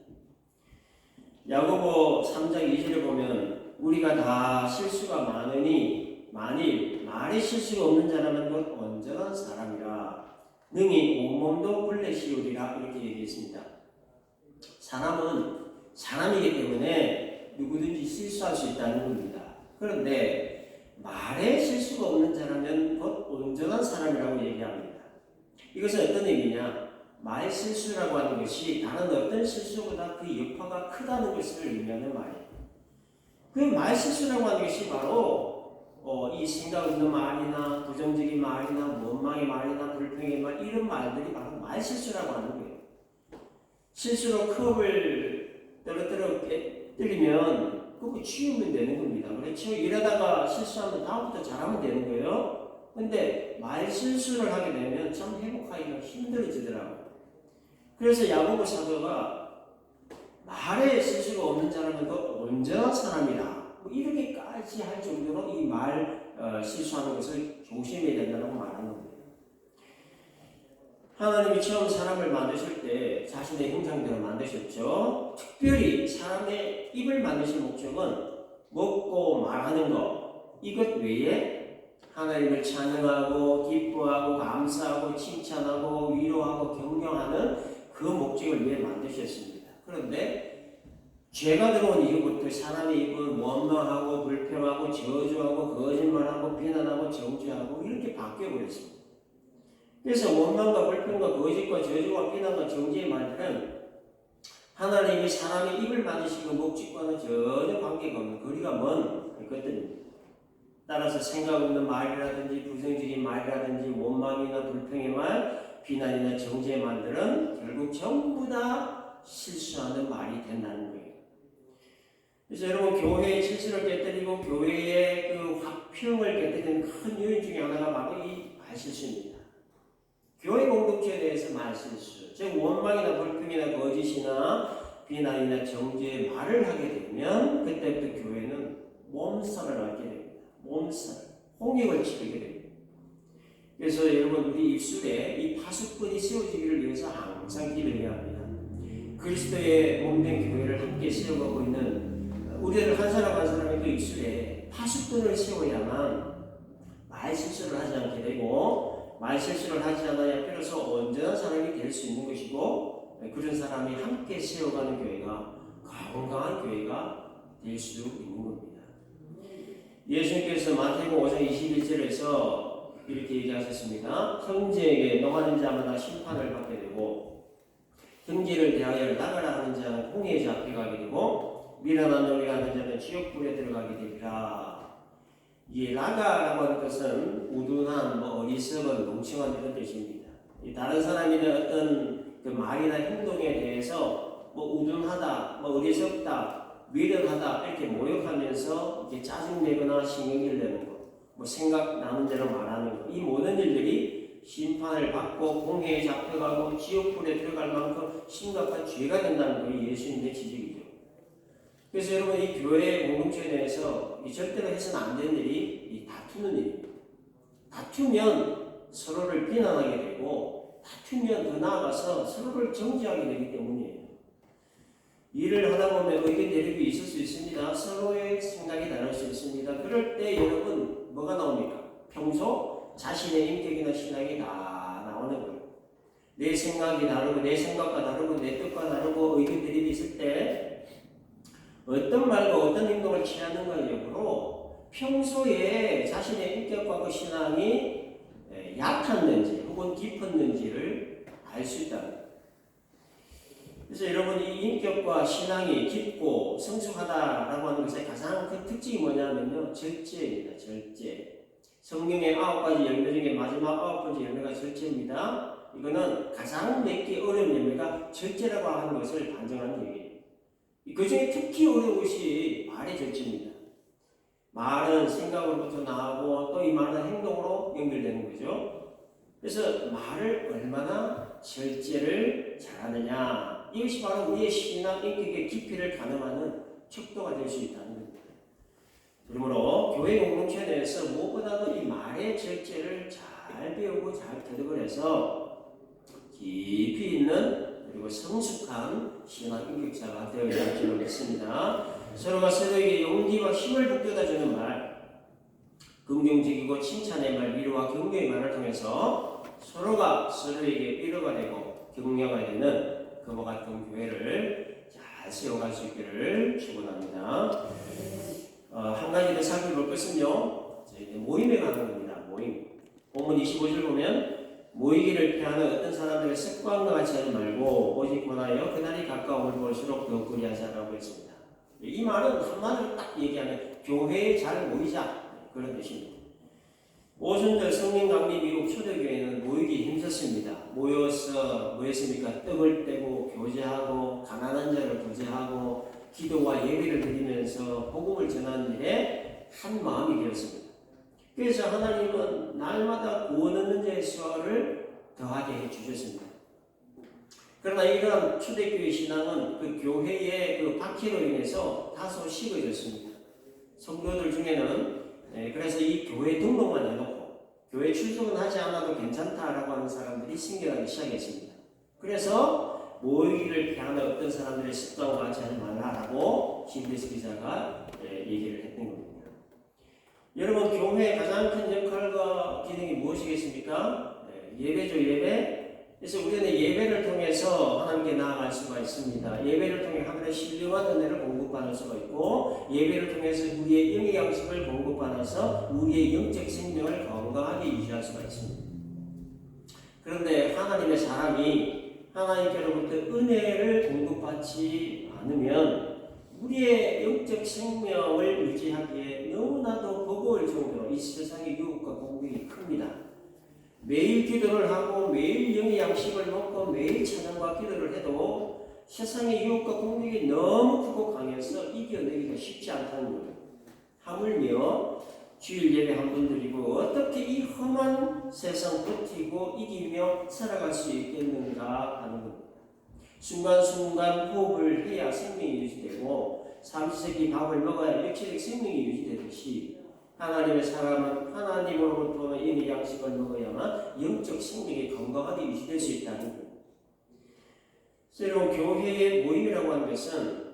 야고보 3장 2절에 보면, 우리가 다 실수가 많으니 만일 말에 실수가 없는 자라면 곧 온전한 사람이라 능히 온몸도 불내시우리라, 이렇게 얘기했습니다. 사람은 사람이기 때문에 누구든지 실수할 수 있다는 겁니다. 그런데 말에 실수가 없는 자라면 곧 온전한 사람이라고 얘기합니다. 이것은 어떤 의미냐? 말 실수라고 하는 것이 다른 어떤 실수보다 그 여파가 크다는 것을 의미하는 말이에요. 그 말 실수라고 하는 것이 바로 이 생각 없는 말이나 부정적인 말이나 원망의 말이나 불평의 말, 이런 말들이 바로 말 실수라고 하는 거예요. 실수로 컵을 떨어뜨리면 그거 치우면 되는 겁니다. 그렇죠? 일하다가 실수하면 다음부터 잘하면 되는 거예요. 근데 말 실수를 하게 되면 참 회복하기가 힘들어지더라고요. 그래서 야고보 사도가 말에 실수가 없는 자라면 그 온전한 사람이다, 뭐 이렇게까지 할 정도로 이 말 실수하는 것을 조심해야 된다고 말하는 겁니다. 하나님이 처음 사람을 만드실 때 자신의 형상대로 만드셨죠. 특별히 사람의 입을 만드신 목적은 먹고 말하는 것, 이것 외에 하나님을 찬양하고 기뻐하고 감사하고 칭찬하고 위로하고 경영하는 그 목적을 위해 만드셨습니다. 그런데 죄가 들어온 이후부터 사람의 입은 원망하고 불평하고 저주하고 거짓말하고 비난하고 정죄하고 이렇게 바뀌어버렸습니다. 그래서 원망과 불평과 거짓과 저주와 비난과 정죄의 말들은 하나님이 사람의 입을 만드시고 목적과는 전혀 관계가 없는 거리가 먼 것들입니다. 따라서 생각 없는 말이라든지 부정적인 말이라든지 원망이나 불평의 말, 비난이나 정죄의 말들은 결국 전부 다 실수하는 말이 된다는 거예요. 그래서 여러분, 교회의 질서를 깨뜨리고 교회의 그 화평을 깨뜨리는 큰 요인 중에 하나가 바로 이 말실수입니다. 교회 공동체에 대해서 말실수, 즉 원망이나 불평이나 거짓이나 비난이나 정죄의 말을 하게 되면 그때부터 교회는 몸살을 앓게 됩니다. 몸살, 홍역을 치르게 됩니다. 그래서 여러분, 우리 입술에 이 파수꾼이 세워지기를 위해서 항상 기도해야 합니다. 그리스도의 몸된 교회를 함께 세워가고 있는 우리들 한 사람 한 사람의 그 입술에 파수꾼을 세워야만 말실수를 하지 않게 되고, 말실수를 하지 않아야 비로소 온전한 사람이 될 수 있는 것이고, 그런 사람이 함께 세워가는 교회가 건강한 교회가 될 수 있는 겁니다. 예수님께서 마태복음 5장 21절에서 이렇게 얘기하셨습니다. 형제에게 농하는 자마다 심판을 받게 되고, 형제를 대하여 나가라 하는 자는 홍해에 잡혀가게 되고, 미련한 노리를 하는 자는 지옥불에 들어가게 되리라. 이 라가라고 하는 것은 우둔한, 어리석은, 멍청한 이런 뜻입니다. 다른 사람이나 어떤 그 말이나 행동에 대해서 우둔하다, 어리석다, 미련하다 이렇게 모욕하면서 이렇게 짜증내거나 신경질 내는 것, 생각 나는 대로 말하는 것, 이 모든 일들이 심판을 받고 공회에 잡혀가고 지옥불에 들어갈 만큼 심각한 죄가 된다는 것이 예수님의 지적이죠. 그래서 여러분 이 교회 공동체에 대해서 절대로 해서는 안 되는 일이 이 다투는 일입니다. 다투면 서로를 비난하게 되고 다투면 더 나아가서 서로를 정죄하게 되기 때문이에요. 일을 하다 보면 의견 대립이 있을 수 있습니다. 서로의 생각이 다를 수 있습니다. 그럴 때 여러분 뭐가 나옵니까? 평소 자신의 인격이나 신앙이 다 나오는 거예요. 내 생각이 다르고 내 생각과 다르고 내 뜻과 다르고 의견 대립이 있을 때 어떤 말과 어떤 행동을 취하는가 여부로 평소에 자신의 인격과 그 신앙이 얕았는지 혹은 깊었는지를 알 수 있다는 거예요. 그래서 여러분 이 인격과 신앙이 깊고 성숙하다라고 하는 것의 가장 큰 특징이 뭐냐면요, 절제입니다. 절제. 성경의 9가지 열매 중에 마지막 9번째 열매가 절제입니다. 이거는 가장 맺기 어려운 열매가 절제라고 하는 것을 반증하는 얘기예요. 그 중에 특히 어려운 것이 말의 절제입니다. 말은 생각으로부터 나오고 또 이 말은 행동으로 연결되는 거죠. 그래서 말을 얼마나 절제를 잘하느냐, 이것이 바로 우리의 신앙 인격의 깊이를 가늠하는 척도가 될 수 있다는 겁니다. 그러므로 교회 공동체 내에서 무엇보다도 이 말의 절제를 잘 배우고 잘 습득을 해서 깊이 있는 그리고 성숙한 신앙 인격자가 되어야 할 줄로 믿습니다. 서로가 서로에게 용기와 힘을 북돋아주는 말, 긍정적이고 칭찬의 말, 위로와 격려의 말을 통해서 서로가 서로에게 위로가 되고 격려가 되는 그와 같은 교회를 잘 세워갈 수 있기를 축원합니다. 한 가지 더 살펴볼 것은요, 모임에 관한 겁니다. 모임. 본문 25절 보면 모이기를 피하는 어떤 사람들의 습관과 같이 하지 말고 오직 권하여 그날이 가까움을 볼수록 더 그리하자라고 했습니다. 이 말은 한마디로 딱 얘기하면 교회에 잘 모이자 그런 뜻입니다. 오순절 성령 강림 미국 초대교회는 모이기 힘썼습니다. 모여서 뭐 했습니까? 떡을 떼고 교제하고 가난한 자를 구제하고 기도와 예배를 드리면서 복음을 전하는 일에 한 마음이 되었습니다. 그래서 하나님은 날마다 구원 얻는 자의 수를 더하게 해주셨습니다. 그러나 이러한 초대교회 신앙은 그 교회의 그 박해로 인해서 다소 식어졌습니다. 성도들 중에는 그래서 이 교회 등록만 해놓고 교회 출석은 하지 않아도 괜찮다라고 하는 사람들이 생겨나기 시작했습니다. 그래서 모이기를 피하는 어떤 사람들의 습관과 같이 하지 말라라고 신데스 기자가 얘기를 했던 겁니다. 여러분, 교회의 가장 큰 역할과 기능이 무엇이겠습니까? 예배죠, 예배. 그래서 우리는 예배를 통해서 하나님께 나아갈 수가 있습니다. 예배를 통해 하나님의 신령한 은혜를 공급받을 수가 있고, 예배를 통해서 우리의 영의 양식을 공급받아서 우리의 영적 생명을 건강하게 유지할 수가 있습니다. 그런데 하나님의 사람이 하나님께로부터 은혜를 공급받지 않으면 우리의 영적 생명을 유지하기에 너무나도 버거울 정도로 이 세상의 유혹과 공격이 큽니다. 매일 기도를 하고 매일 영의 양식을 먹고 매일 찬양과 기도를 해도 세상의 유혹과 공격이 너무 크고 강해서 이겨내기가 쉽지 않다는 거예요. 하물며 주일 예배 한 번 드리고 어떻게 이 험한 세상 버티고 이기며 살아갈 수 있겠는가 하는 겁니다. 순간순간 호흡을 해야 생명이 유지되고 삼시세끼 밥을 먹어야 육체적 생명이 유지되듯이 하나님의 사람은 하나님으로부터 이 양식을 먹어야만 영적 생명이 건강하게 유지될 수 있다는 거예요. 새로운 교회의 모임이라고 하는 것은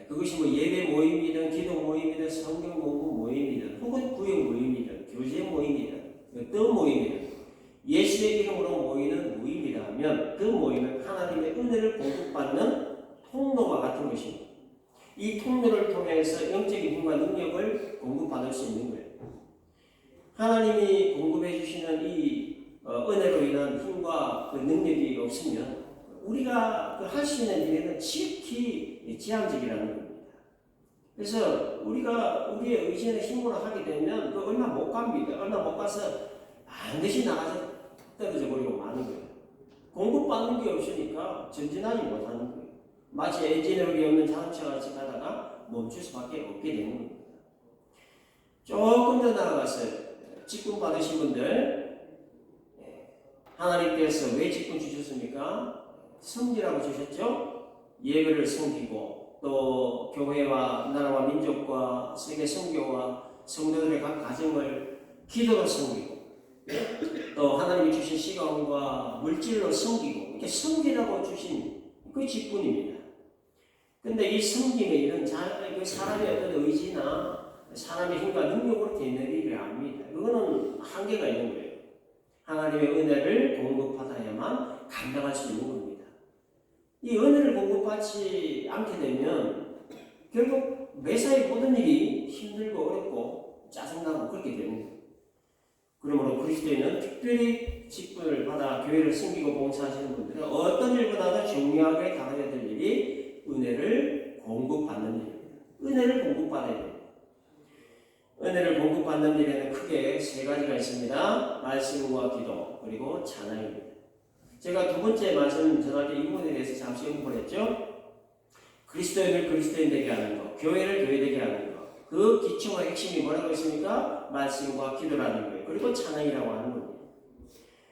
그것이 뭐 예배 모임이든 기도 모임이든 성경 공부 모임이든 혹은 구역 모임이든 교제 모임이든 뜻 모임이든 예수의 이름으로 모이는 모임이라면 그 모임은 하나님의 은혜를 공급받는 통로와 같은 것입니다. 이 통로를 통해서 영적인 힘과 능력을 공급받을 수 있는 거예요. 하나님이 공급해 주시는 이 은혜로 인한 힘과 그 능력이 없으면 우리가 할 수 있는 일에는 지극히 제한적이라는 겁니다. 그래서 우리가 우리의 의지의 힘으로 하게 되면 그 얼마 못 갑니다. 얼마 못 가서 반드시 나가서 떨어져 버리고 마는 거예요. 공급받는 게 없으니까 전진하지 못하는 거예요. 마치 엔진오일이 없는 자동차 같이 가다가 멈출 수밖에 없게 되는 겁니다. 조금 더 나아가서 직분 받으신 분들, 하나님께서 왜 직분 주셨습니까? 섬기라고 주셨죠? 예배를 섬기고 또 교회와 나라와 민족과 세계 선교와 성도들의 각 가정을 기도로 섬기고 또 하나님이 주신 시간과 물질로 섬기고 이렇게 섬기라고 주신 그 직분입니다. 근데 이 섬김의 일은 사람의 어떤 의지나 사람의 힘과 능력으로 되는 일이 아닙니다. 그거는 한계가 있는 거예요. 하나님의 은혜를 공급받아야만 감당할 수 있는 겁니다. 이 은혜를 공급받지 않게 되면 결국 매사에 모든 일이 힘들고 어렵고 짜증나고 그렇게 되는 거예요. 그러므로 그리스도인은 특별히 직분을 받아 교회를 섬기고 봉사하시는 분들은 어떤 일보다도 중요하게 다뤄야 될 일이 은혜를 공급받는 일입니다. 은혜를 공급받아야 됩니다. 은혜를 공급받는 일에는 크게 세 가지가 있습니다. 말씀과 기도 그리고 찬양입니다. 제가 두 번째 말씀 전할 때 이 부분에 대해서 잠시 언급을 했죠. 그리스도인을 그리스도인 되게 하는 것, 교회를 교회 되게 하는 것. 그 기초와 핵심이 뭐라고 했습니까? 말씀과 기도라는 거예요. 그리고 찬양이라고 하는 겁니다.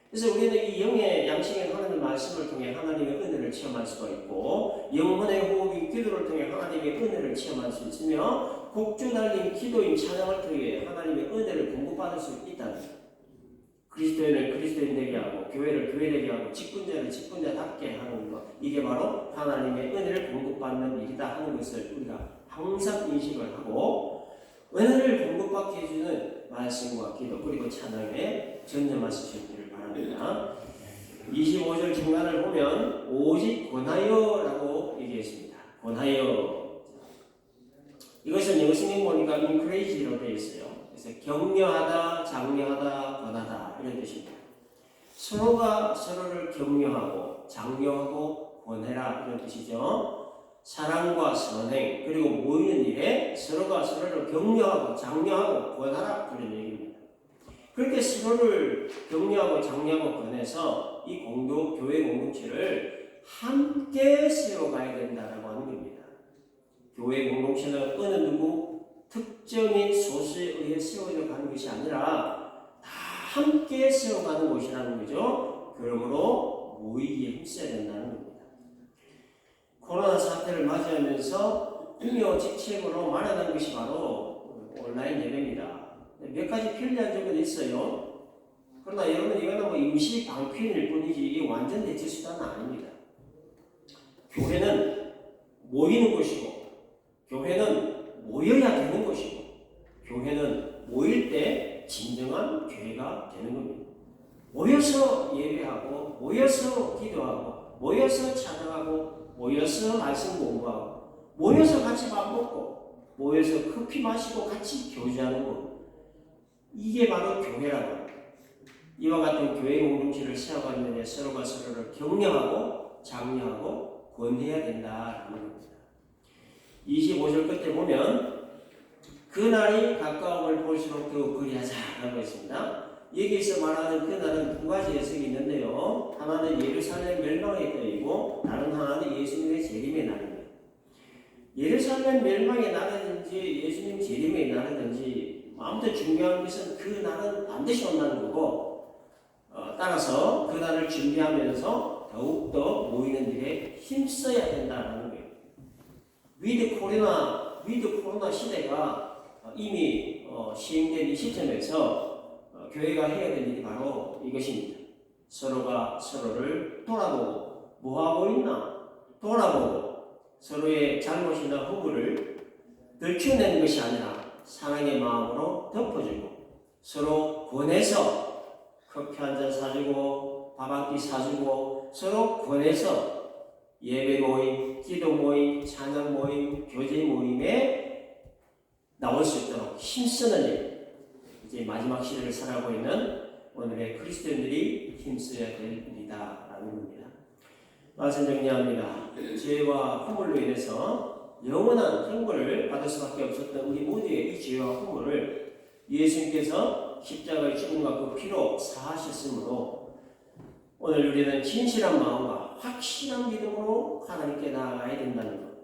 그래서 우리는 이 영의 양식인 하나님의 말씀을 통해 하나님의 은혜를 체험할 수가 있고 영혼의 호흡인 기도를 통해 하나님의 은혜를 체험할 수 있으며 곡주 달린 기도인 찬양을 통해 하나님의 은혜를 공급받을 수 있다는 거예요. 그리스도인을 그리스도인 되게 하고 교회를 교회 되게 하고 직분자를 직분자답게 하는 것 이게 바로 하나님의 은혜를 공급받는 일이다 하는 것을 우리가 항상 인식을 하고 은혜를 공급받게 해주는 말씀과 기도 그리고 찬양에 전념하시기를 바랍니다. 25절 중간을 보면 오직 권하여라고 얘기했습니다. 권하여 이것은 영어 성경 보니까 encourage로 되어 있어요. 그래서 격려하다, 장려하다, 권하다 이런 뜻입니다. 서로가 서로를 격려하고 장려하고 권해라 이런 뜻이죠. 사랑과 선행 그리고 모이는 일에 서로가 서로를 격려하고 장려하고 권하라 그런 얘기입니다. 그렇게 서로를 격려하고 장려하고 권해서 이 교회 공동체를 함께 세워가야 된다라고 하는 겁니다. 교회 공동체는 어느 누구 특정인 소수에 의해 세워져 가는 것이 아니라 다 함께 세워가는 곳이라는 거죠. 그러므로 모이기에 힘써야 된다는 겁니다. 코로나 사태를 맞이하면서 임요직책으로 마련한 것이 바로 온라인 예배입니다. 몇 가지 편리한 점은 있어요. 그러나 여러분 이거는 뭐 임시 방편일 뿐이지 이게 완전 대체 수단은 아닙니다. 교회는 모이는 곳이고 교회는 모여야 되는 곳이고 교회는 모일 때 진정한 교회가 되는 겁니다. 모여서 예배하고 모여서 기도하고 모여서 찬양하고 모여서 말씀 공부하고 모여서 같이 밥 먹고 모여서 커피 마시고 같이 교제하는 것 이게 바로 교회라고 합니다. 이와 같은 교회 공동체를 세워가는 데 서로가 서로를 격려하고 장려하고 권해야 된다라는 겁니다. 25절 끝에 보면 그날이 가까움을 볼수록 더욱 그리하자라고 했습니다. 여기서 말하는 그날은 두 가지 해석이 있는데요. 하나는 예루살렘 멸망의 때이고 다른 하나는 예수님의 재림의 날입니다. 예루살렘 멸망의 날이든지 예수님 재림의 날이든지 아무튼 중요한 것은 그 날은 반드시 온다는 거고 따라서 그 날을 준비하면서 더욱더 모이는 일에 힘써야 된다는 거예요. 위드 코로나 시대가 이미 시행된 이 시점에서 교회가 해야 될 일이 바로 이것입니다. 서로가 서로를 돌아보고 뭐하고 있나 돌아보고 서로의 잘못이나 허물을 들춰내는 것이 아니라 사랑의 마음으로 덮어주고 서로 권해서 커피 한잔 사주고 밥 한 끼 사주고 서로 권해서 예배 모임, 기도 모임, 찬양 모임, 교제 모임에 나올 수 있도록 힘쓰는 일 이제 마지막 시대를 살아가고 있는 오늘의 그리스도인들이 힘써야 될 일이다라는 겁니다. 말씀 정리합니다. 죄와 허물로 인해서 영원한 형벌을 받을 수밖에 없었던 우리 모두의 이 죄와 허물을 예수님께서 십자가의 죽음과 그 피로 사하셨으므로 오늘 우리는 진실한 마음과 확실한 믿음으로 하나님께 나아가야 된다는 것.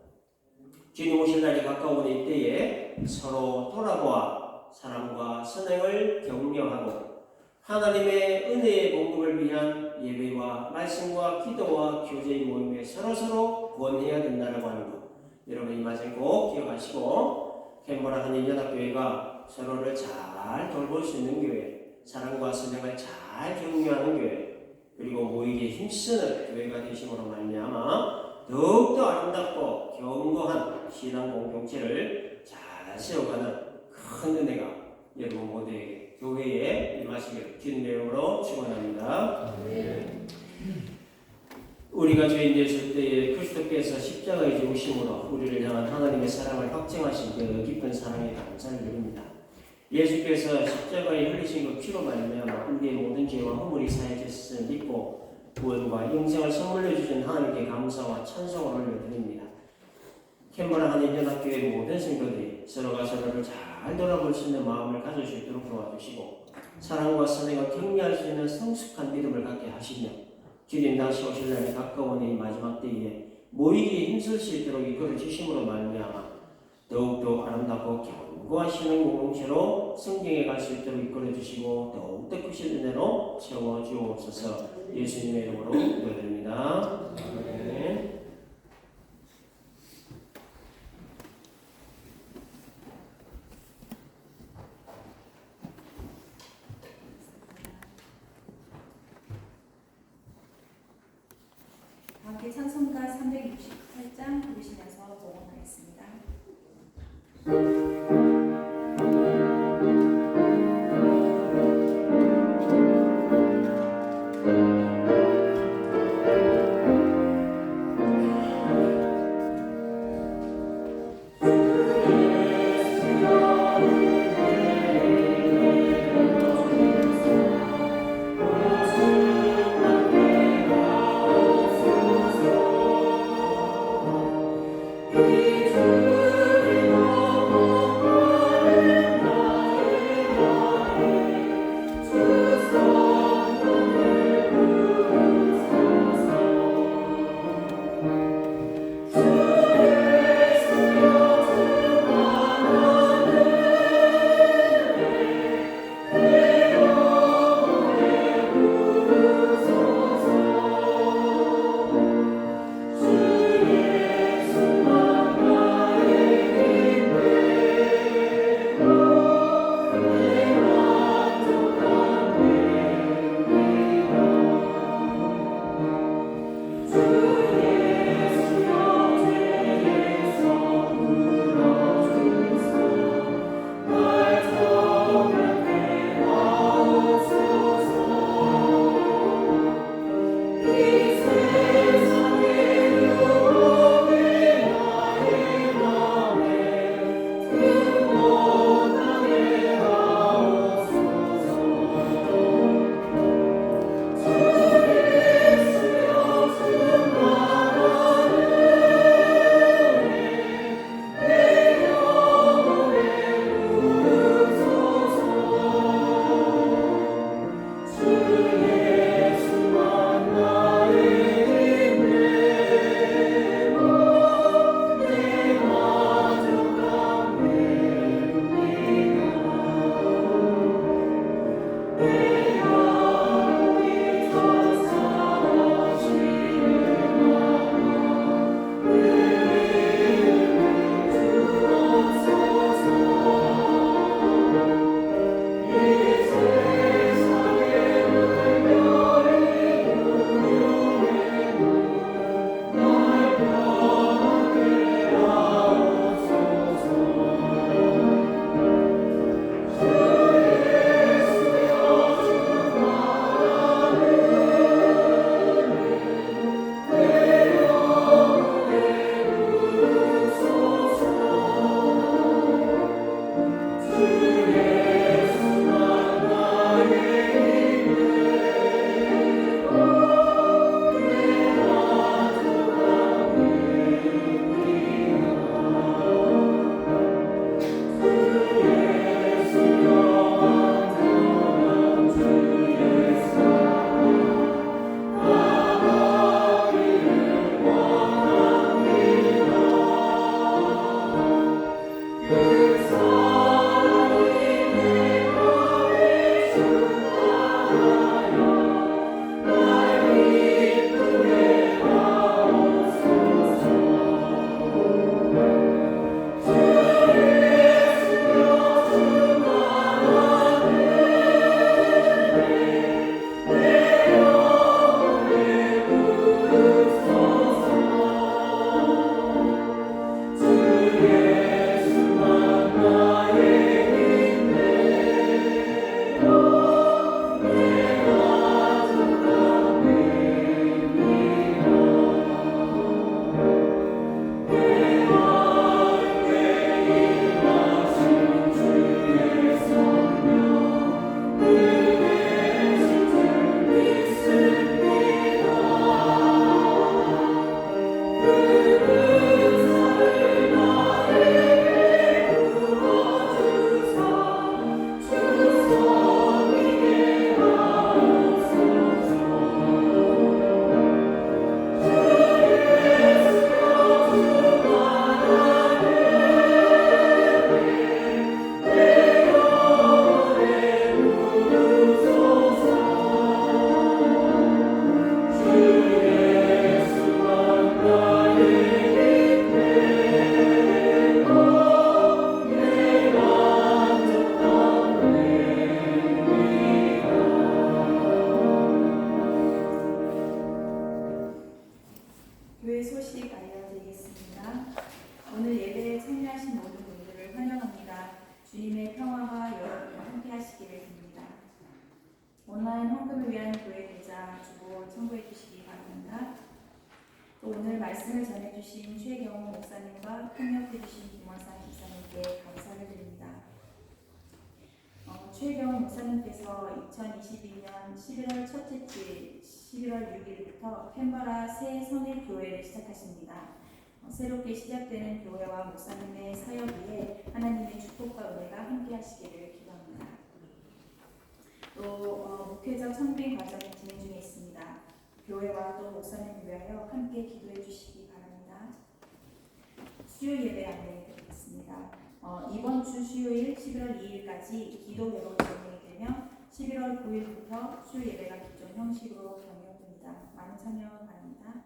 주님 오실 날이 가까운 이때에 서로 돌아보아 사랑과 선행을 격려하고 하나님의 은혜의 공급을 위한 예배와 말씀과 기도와 교제의 모임에 서로서로 권해야 된다고 하는 것, 여러분 이 말씀 꼭 기억하시고 캔버라 한인연합교회가 서로를 잘 돌볼 수 있는 교회, 사랑과 선행을 잘 격려하는 교회, 그리고 모이기에 힘쓰는 교회가 되심으로 말미암아 더욱더 아름답고 견고한 신앙 공동체를 잘 세워가는 큰 은혜가 여러분 모두에게 교회에 임하시기를 주님의 이름으로 축원합니다. 우리가 죄인 되었을 때에 그리스도께서 십자가에 죽으심으로 우리를 향한 하나님의 사랑을 확증하신 그 깊은 사랑에 감사를 드립니다. 예수께서 십자가에 흘리신 그 피로 말미암아 우리의 모든 죄와 허물이 사해졌음을 믿고 구원과 영생을 선물로 주신 하나님께 감사와 찬송을 올려드립니다. 캔버라 한인연합교회 모든 성도들이 서로가 서로를 잘 돌아볼 수 있는 마음을 가질 수 있도록 도와주시고 사랑과 선행을 격려할 수 있는 성숙한 믿음을 갖게 하시며 주님 다시 오실 날에 가까운 이 마지막 때에 모이기에 힘쓸 수 있도록 이끌어 주심으로 말미암아 더욱더 아름답고 견고한 신앙 공동체로 성경에 갈 수 있도록 이끌어 주시고 더욱더 크신 은혜로 채워 주옵소서. 예수님의 이름으로 기도드립니다. 아멘. 함께 찬송가 368장 부르시면서 봉헌하겠습니다. 이 주를 교회 소식 알려드리겠습니다. 오늘 예배에 참여하신 모든 분들을 환영합니다. 주님의 평화가 여러분과 함께 하시기를 빕니다. 온라인 헌금을 위한 교회 계좌 주보 참고해 주시기 바랍니다. 또 오늘 말씀을 전해주신 최경호 목사님과 통역해주신 김원상 집사님께 감사를 드립니다. 최경호 목사님께서 2022년 11월 첫째 주 11월 6일부터 캔버라 새 선일 교회를 시작하십니다. 새롭게 시작되는 교회와 목사님의 사역 위에 하나님의 축복과 은혜가 함께 하시기를 기도합니다. 또 목회자 청빙 과정이 진행 중에 있습니다. 교회와 또 목사님을 위하여 함께 기도해 주시기 바랍니다. 수요 예배 안내해 드리겠습니다. 이번 주 수요일 11월 2일까지 기도 회복이 진행이 되며 11월 9일부터 수요 예배가 기존 형식으로 변경됩니다. 많은 참여 바랍니다.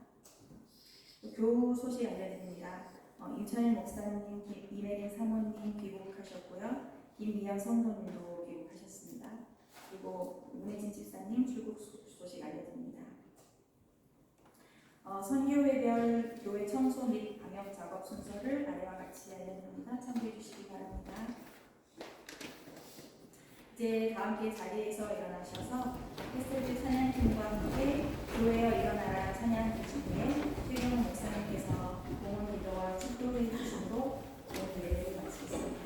교우 소식 알려드립니다. 임찬일 목사님, 이매린 사모님 귀국하셨고요. 김미영 성도님도 귀국하셨습니다. 그리고 문혜진 집사님 출국 소식 알려드립니다. 선교회별 교회 청소 및 방역 작업 순서를 아래와 같이 알려드립니다. 참고해 주시기 바랍니다. 이제 다 함께 자리에서 일어나셔서 햇셀드 찬양팀과 함께 교회여 일어나라 찬양 드신 후에 최경호 목사님께서 공헌 기도와 축도해 주심으로 오늘 예배를 마치겠습니다.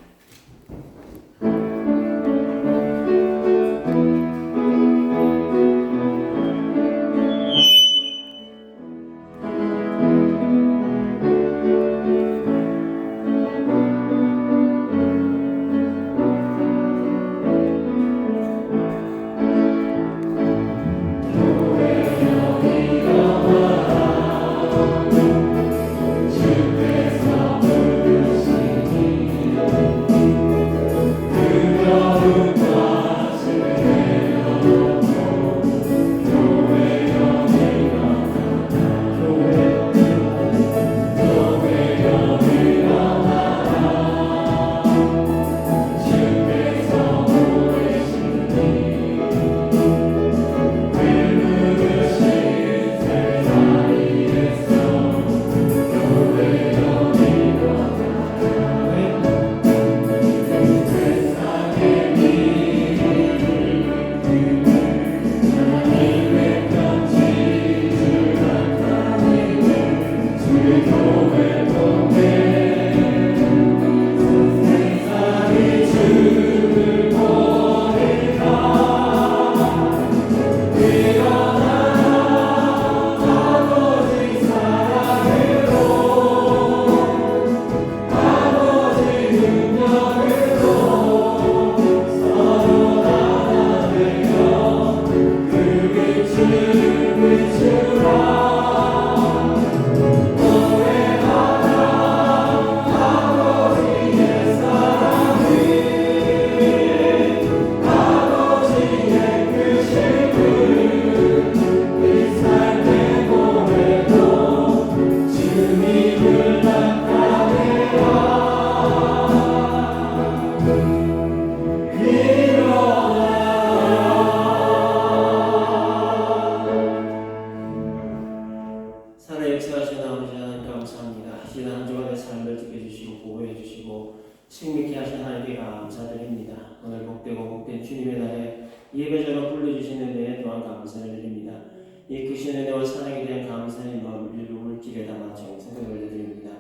예배자로 불러주신 은혜에 또한 감사를 드립니다. 이 크신 은혜와 사랑에 대한 감사의 마음을 물질에 담아 정성을 올려드립니다.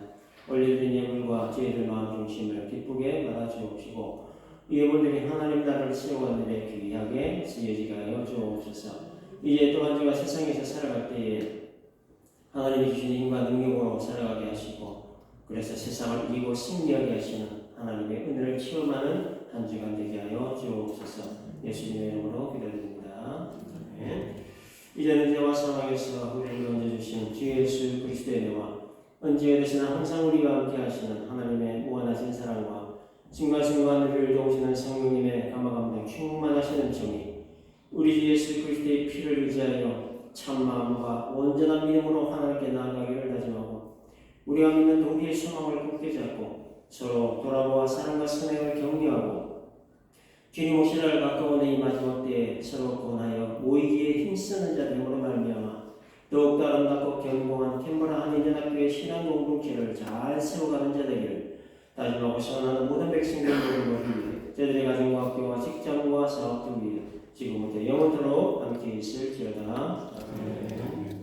올려드린 예물과 저희들 마음 중심을 기쁘게 받아주옵시고 이 예물들이 하나님 나라를 세워가는 데 귀하게 쓰여지게 하여 주옵소서. 이제 또한 저가 세상에서 살아갈 때에 하나님이 주신 힘과 능력으로 살아가게 하시고 그래서 세상을 이기고 승리하게 하시는 하나님의 은혜를 체험하는 한 주간 되게 하여 주옵소서. 예수님의 이름으로 기도드립니다. 아멘. 이제는 저와 사망에서 우리를 건져주신 주 예수 그리스도의 은혜와 언제 어디서나 항상 우리와 함께 하시는 하나님의 무한하신 사랑과 순간순간 우리를 도우시는 성령님의 감화감동 충만하시는 정이 우리 주 예수 그리스도의 피를 의지하여 참 마음과 온전한 믿음으로 하나님께 나아가기를 다짐하고 우리가 믿는 우리의 소망을 굳게 잡고 서로 돌아보아 사랑과 선행을 격려하고 주님 오실 날 가까운 이 마지막 때에 서로 권하여 모이기에 힘쓰는 자 되므로 말미암아 더욱더 아름답고 견고한 캔버라 한인전 다짐하고 소원하는 모든 백성들을 모두 저들의 가정과 학교와 직장과 사업 등 위에 지금부터 영원토록 함께 있을지어다. 아멘.